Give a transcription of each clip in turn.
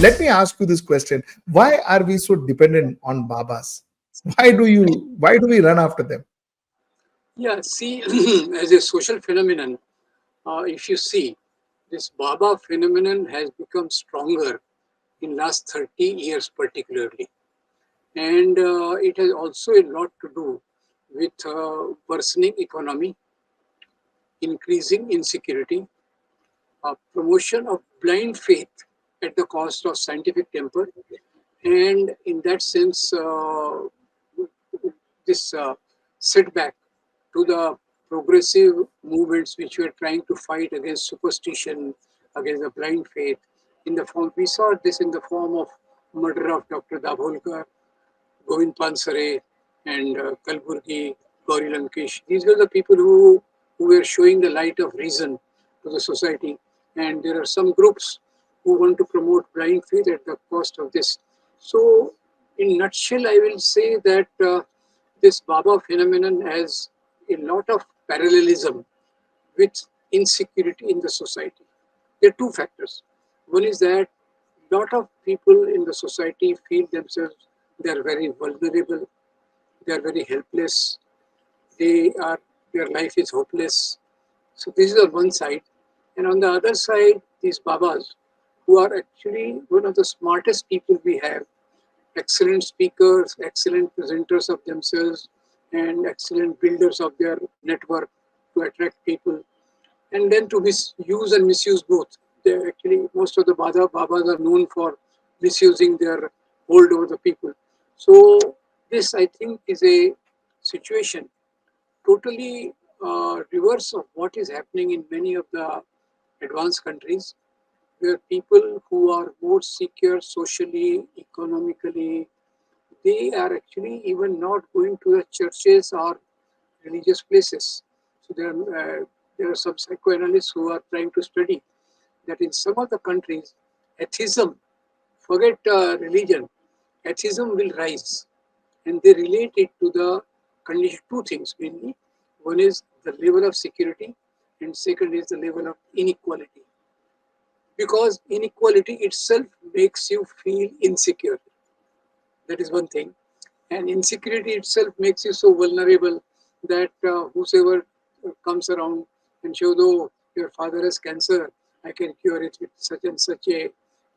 Let me ask you this question. Why are we so dependent on Babas? Why do we run after them? Yeah, see, as a social phenomenon, if you see, this Baba phenomenon has become stronger in last 30 years particularly. And it has also a lot to do with worsening economy, increasing insecurity, promotion of blind faith at the cost of scientific temper, and in that sense, this setback to the progressive movements which were trying to fight against superstition, against the blind faith. In the form, we saw this in the form of murder of Dr. Dabholkar, Govind Pansare, and Kalburgi, Gauri Lankesh. These were the people who were showing the light of reason to the society. And there are some groups who want to promote blind faith at the cost of this. So, in nutshell, I will say that this Baba phenomenon has a lot of parallelism with insecurity in the society. There are two factors. One is that a lot of people in the society feel themselves they are very vulnerable, they are very helpless, they are their life is hopeless. So this is on one side. And on the other side, these Babas, who are actually one of the smartest people we have, excellent speakers, excellent presenters of themselves, and excellent builders of their network to attract people, and then to misuse and misuse both. They actually, most of the Babas are known for misusing their hold over the people. So this, I think, is a situation totally reverse of what is happening in many of the advanced countries, where people who are more secure socially, economically, they are actually even not going to the churches or religious places. So there are some psychoanalysts who are trying to study that in some of the countries, atheism, forget religion, atheism will rise. And they relate it to the condition, two things mainly. One is the level of security, and second is the level of inequality. Because inequality itself makes you feel insecure. That is one thing. And insecurity itself makes you so vulnerable that whosoever comes around and shows, though your father has cancer, I can cure it with such and such a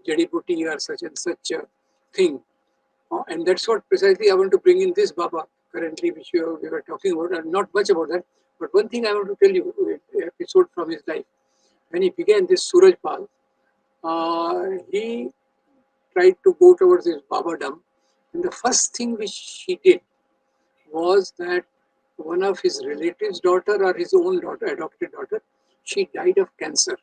jadi buti or such and such a thing. And that's what precisely I want to bring in this Baba currently, which we were talking about, and not much about that. But one thing I want to tell you, an episode from his life. When he began this Suraj Pal, he tried to go towards his Babadom. And the first thing which he did was that one of his relatives' daughter or his own daughter, adopted daughter, she died of cancer.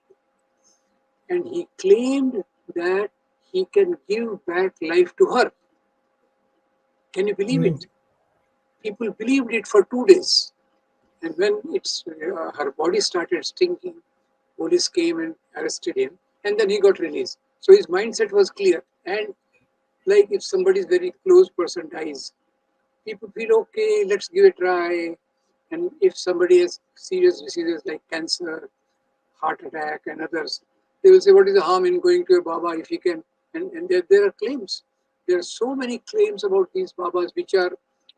And he claimed that he can give back life to her. Can you believe Mm. it? People believed it for 2 days. And when her body started stinking, police came and arrested him, and then he got released. So his mindset was clear. And like if somebody's very close person dies, people feel okay, let's give it a try. And if somebody has serious diseases like cancer, heart attack, and others, they will say, what is the harm in going to a Baba if he can? And there are claims. There are so many claims about these Babas, which are,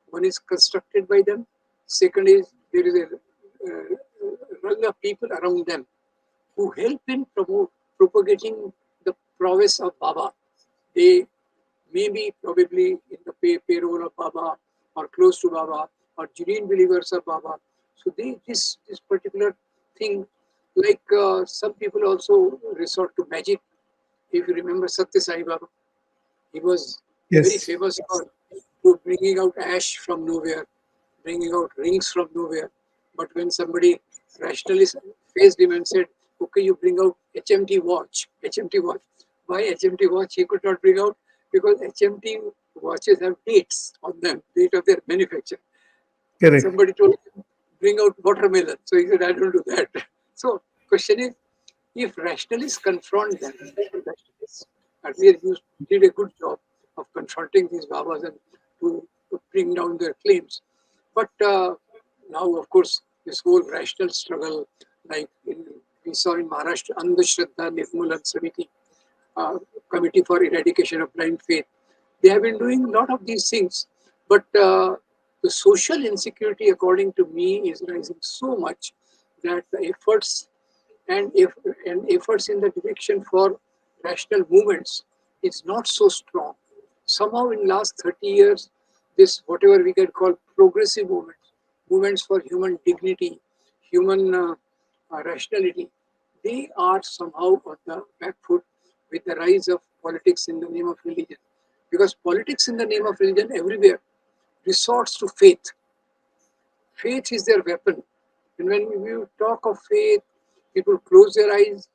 one is constructed by them, second is there is a rung of people around them who help in propagating the prowess of Baba. They may be probably in the payroll of Baba or close to Baba or genuine believers of Baba. So this particular thing, like some people also resort to magic. If you remember Satya Sai Baba, he was very Yes. famous for bringing out ash from nowhere, bringing out rings from nowhere. But when somebody rationally faced him and said, okay, you bring out HMT watch, HMT watch. Why HMT watch he could not bring out? Because HMT watches have dates on them, date of their manufacture. Correct. Somebody told him, bring out watermelon. So he said, I don't do that. So question is, if rationalists confront them, rationalists earlier did a good job of confronting these Babas and to bring down their claims. But now, of course, this whole rational struggle, like we saw in Maharashtra, Andhashraddha Nirmulan Samiti, Committee for Eradication of Blind Faith. They have been doing a lot of these things, but the social insecurity, according to me, is rising so much that the efforts and efforts in the direction for rational movements is not so strong. Somehow, in last 30 years, this whatever we can call progressive movements, movements for human dignity, human rationality, they are somehow on the back foot with the rise of politics in the name of religion. Because politics in the name of religion everywhere resorts to faith. Faith is their weapon. And when you talk of faith, people close their eyes.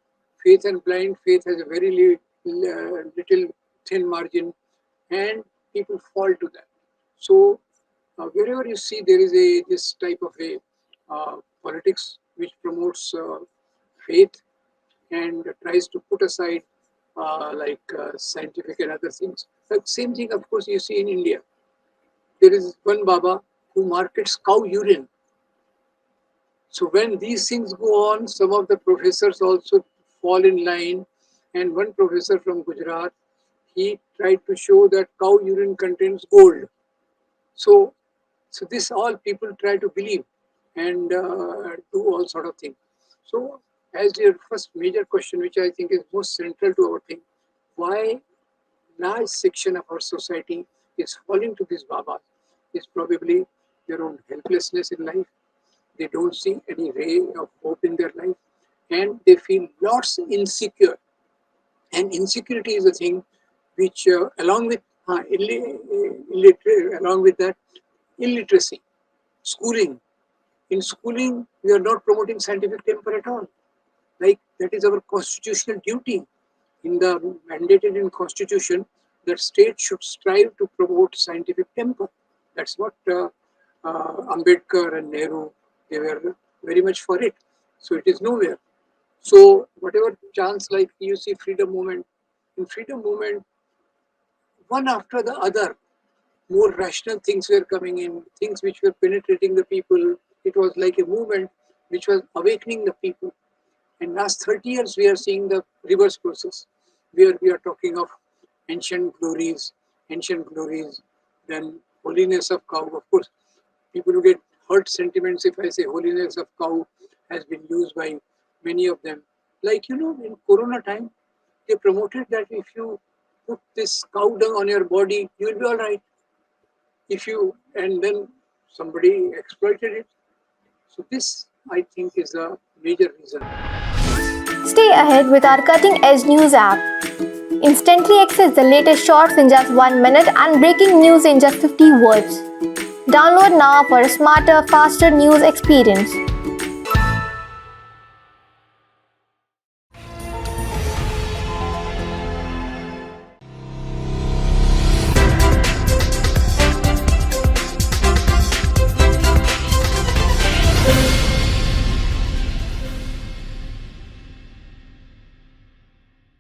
Faith and blind faith has a very little thin margin, and people fall to that. So wherever you see there is a this type of a politics which promotes faith and tries to put aside scientific and other things. The same thing, of course, you see in India. There is one Baba who markets cow urine. So when these things go on, some of the professors also fall in line. And one professor from Gujarat, he tried to show that cow urine contains gold. So, so this all people try to believe and do all sort of things. So, as your first major question, which I think is most central to our thing, why large section of our society is falling to these babas is probably their own helplessness in life. They don't see any ray of hope in their life, and they feel lots insecure. And insecurity is a thing which, along with along with that, illiteracy, schooling. In schooling, we are not promoting scientific temper at all. Like that is our constitutional duty. In the mandated in constitution that state should strive to promote scientific temper. That's what Ambedkar and Nehru, they were very much for it. So it is nowhere. So whatever chance, like you see freedom movement, in freedom movement, one after the other, more rational things were coming in, things which were penetrating the people. It was like a movement which was awakening the people. In last 30 years, we are seeing the reverse process, where we are talking of ancient glories, then holiness of cow. Of course, people who get hurt sentiments if I say holiness of cow has been used by many of them. Like, in Corona time, they promoted that if you put this cow dung on your body, you will be all right. And then somebody exploited it. So this, I think, is a major reason. Stay ahead with our cutting edge news app. Instantly access the latest shorts in just 1 minute and breaking news in just 50 words. Download now for a smarter, faster news experience.